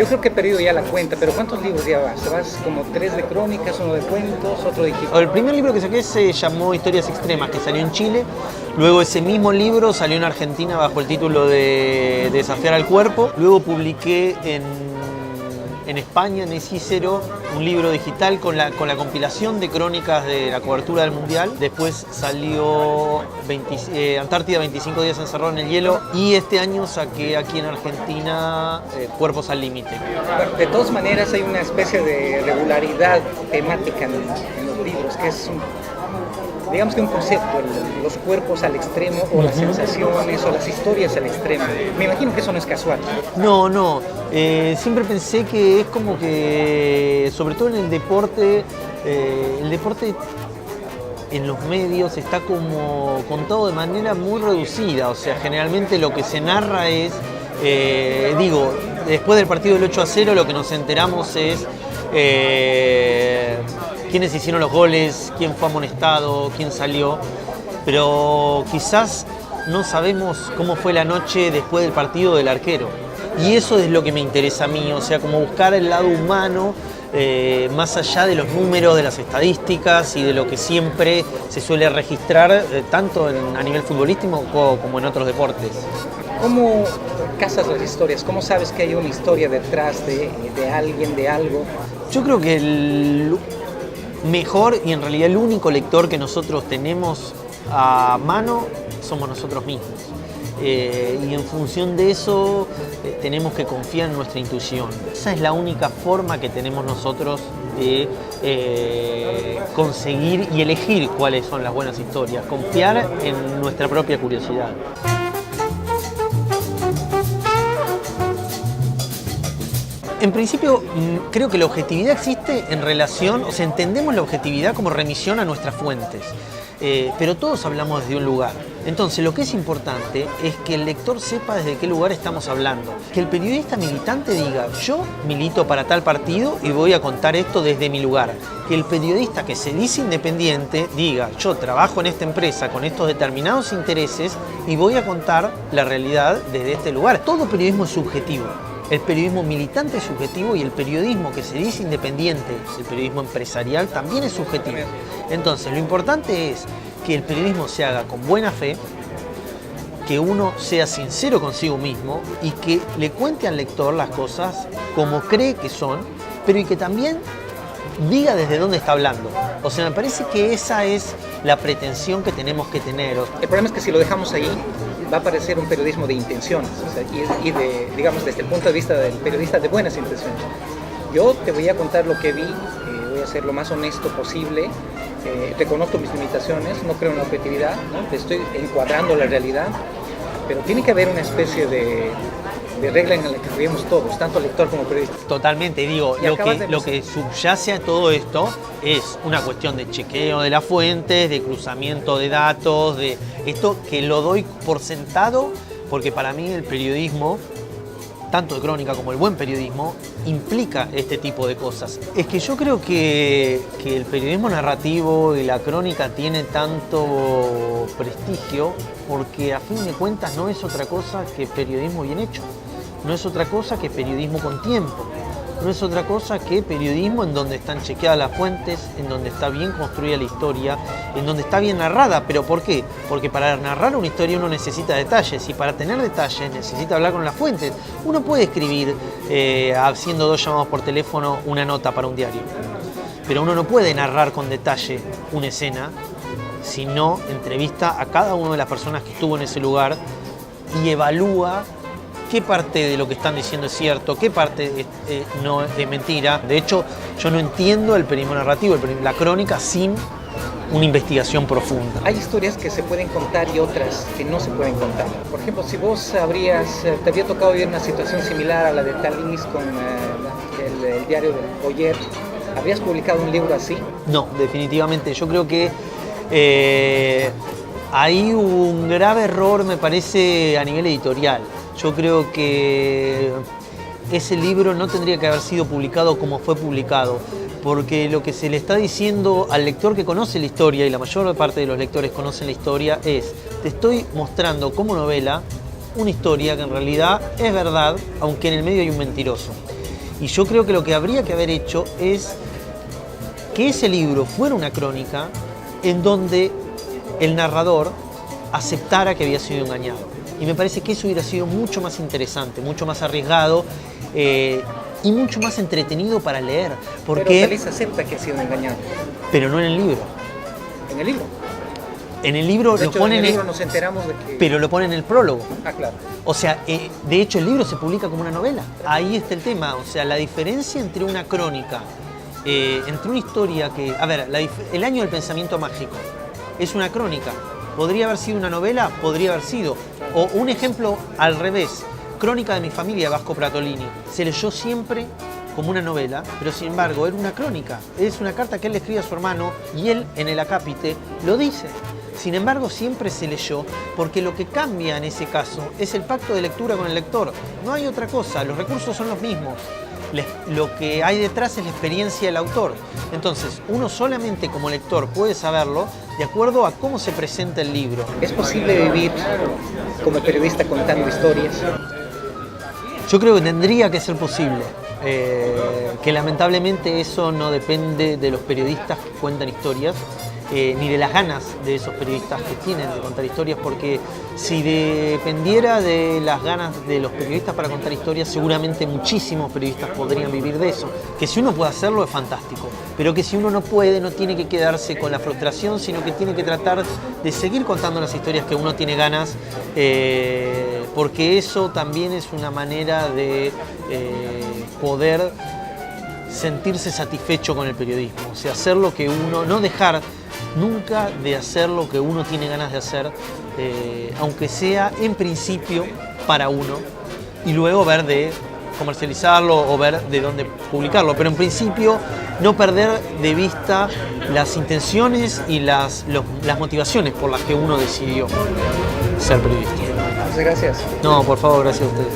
creo que he perdido ya la cuenta, pero ¿cuántos libros ya vas? ¿Vas como 3 de crónicas, uno de cuentos, otro de digital? El primer libro que saqué se llamó Historias Extremas, que salió en Chile. Luego ese mismo libro salió en Argentina bajo el título de Desafiar al Cuerpo. Luego publiqué en España, en Cícero, un libro digital con la compilación de crónicas de la cobertura del Mundial. Después salió Antártida 25 días encerrado en el hielo. Y este año saqué aquí en Argentina Cuerpos al Límite. Bueno, de todas maneras hay una especie de regularidad temática en los libros, que es digamos que un concepto, los cuerpos al extremo, o las sensaciones, o las historias al extremo. Me imagino que eso no es casual. No. Siempre pensé que es como que, sobre todo en el deporte en los medios está como contado de manera muy reducida. O sea, generalmente lo que se narra es, después del partido del 8-0 lo que nos enteramos es quiénes hicieron los goles, quién fue amonestado, quién salió, pero quizás no sabemos cómo fue la noche después del partido del arquero. Y eso es lo que me interesa a mí, o sea, como buscar el lado humano, más allá de los números, de las estadísticas y de lo que siempre se suele registrar, tanto a nivel futbolístico como en otros deportes. ¿Cómo cazas las historias? ¿Cómo sabes que hay una historia detrás de alguien, de algo? Yo creo que el mejor y en realidad el único lector que nosotros tenemos a mano somos nosotros mismos. Y en función de eso tenemos que confiar en nuestra intuición. Esa es la única forma que tenemos nosotros de conseguir y elegir cuáles son las buenas historias, confiar en nuestra propia curiosidad. En principio, creo que la objetividad existe en relación, o sea, entendemos la objetividad como remisión a nuestras fuentes, pero todos hablamos desde un lugar. Entonces, lo que es importante es que el lector sepa desde qué lugar estamos hablando. Que el periodista militante diga, yo milito para tal partido y voy a contar esto desde mi lugar. Que el periodista que se dice independiente diga, yo trabajo en esta empresa con estos determinados intereses y voy a contar la realidad desde este lugar. Todo periodismo es subjetivo. El periodismo militante es subjetivo y el periodismo que se dice independiente, el periodismo empresarial, también es subjetivo. Entonces, lo importante es que el periodismo se haga con buena fe, que uno sea sincero consigo mismo y que le cuente al lector las cosas como cree que son, pero y que también diga desde dónde está hablando. O sea, me parece que esa es la pretensión que tenemos que tener. El problema es que si lo dejamos ahí, va a parecer un periodismo de intenciones, o sea, digamos, desde el punto de vista del periodista de buenas intenciones. Yo te voy a contar lo que vi, voy a ser lo más honesto posible, reconozco mis limitaciones, no creo en la objetividad, ¿no? Te estoy encuadrando la realidad, pero tiene que haber una especie de regla en la que vivimos todos, tanto lector como periodista. Totalmente, digo, lo que subyace a todo esto es una cuestión de chequeo de las fuentes, de cruzamiento de datos, de esto que lo doy por sentado, porque para mí el periodismo, tanto de crónica como el buen periodismo, implica este tipo de cosas. Es que yo creo que el periodismo narrativo y la crónica tiene tanto prestigio porque a fin de cuentas no es otra cosa que periodismo bien hecho. No es otra cosa que periodismo con tiempo. No es otra cosa que periodismo en donde están chequeadas las fuentes, en donde está bien construida la historia, en donde está bien narrada. ¿Pero por qué? Porque para narrar una historia uno necesita detalles y para tener detalles necesita hablar con las fuentes. Uno puede escribir haciendo 2 llamados por teléfono una nota para un diario, pero uno no puede narrar con detalle una escena si no entrevista a cada una de las personas que estuvo en ese lugar y evalúa qué parte de lo que están diciendo es cierto, qué parte no es mentira. De hecho, yo no entiendo el periodismo narrativo, la crónica sin una investigación profunda. Hay historias que se pueden contar y otras que no se pueden contar. Por ejemplo, si vos te había tocado vivir una situación similar a la de Talis con el diario del Boyer, ¿habrías publicado un libro así? No, definitivamente. Yo creo que hay un grave error, me parece, a nivel editorial. Yo creo que ese libro no tendría que haber sido publicado como fue publicado, porque lo que se le está diciendo al lector que conoce la historia, y la mayor parte de los lectores conocen la historia, es: te estoy mostrando como novela una historia que en realidad es verdad, aunque en el medio hay un mentiroso. Y yo creo que lo que habría que haber hecho es que ese libro fuera una crónica en donde el narrador aceptara que había sido engañado. Y me parece que eso hubiera sido mucho más interesante, mucho más arriesgado y mucho más entretenido para leer. Porque, pero Talís acepta que ha sido engañado. Pero no en el libro. ¿En el libro? En el libro de lo hecho, pone en el libro nos enteramos de que... Pero lo pone en el prólogo. Ah, claro. O sea, de hecho el libro se publica como una novela. Ahí está el tema. O sea, la diferencia entre una crónica, entre una historia que... A ver, el año del pensamiento mágico es una crónica. ¿Podría haber sido una novela? Podría haber sido. O un ejemplo al revés. Crónica de mi familia, de Vasco Pratolini. Se leyó siempre como una novela, pero sin embargo era una crónica. Es una carta que él le escribe a su hermano y él en el acápite lo dice. Sin embargo, siempre se leyó porque lo que cambia en ese caso es el pacto de lectura con el lector. No hay otra cosa, los recursos son los mismos. Lo que hay detrás es la experiencia del autor. Entonces, uno solamente como lector puede saberlo de acuerdo a cómo se presenta el libro. ¿Es posible vivir como periodista contando historias? Yo creo que tendría que ser posible. Que lamentablemente eso no depende de los periodistas que cuentan historias, ni de las ganas de esos periodistas que tienen de contar historias, porque si dependiera de las ganas de los periodistas para contar historias, seguramente muchísimos periodistas podrían vivir de eso. Que si uno puede hacerlo es fantástico, pero que si uno no puede, no tiene que quedarse con la frustración, sino que tiene que tratar de seguir contando las historias que uno tiene ganas, porque eso también es una manera de poder sentirse satisfecho con el periodismo, o sea, hacer lo que uno, no dejar nunca de hacer lo que uno tiene ganas de hacer, aunque sea en principio para uno, y luego ver de comercializarlo o ver de dónde publicarlo, pero en principio no perder de vista las intenciones y las motivaciones por las que uno decidió ser periodista. Muchas gracias. No, por favor, gracias a ustedes.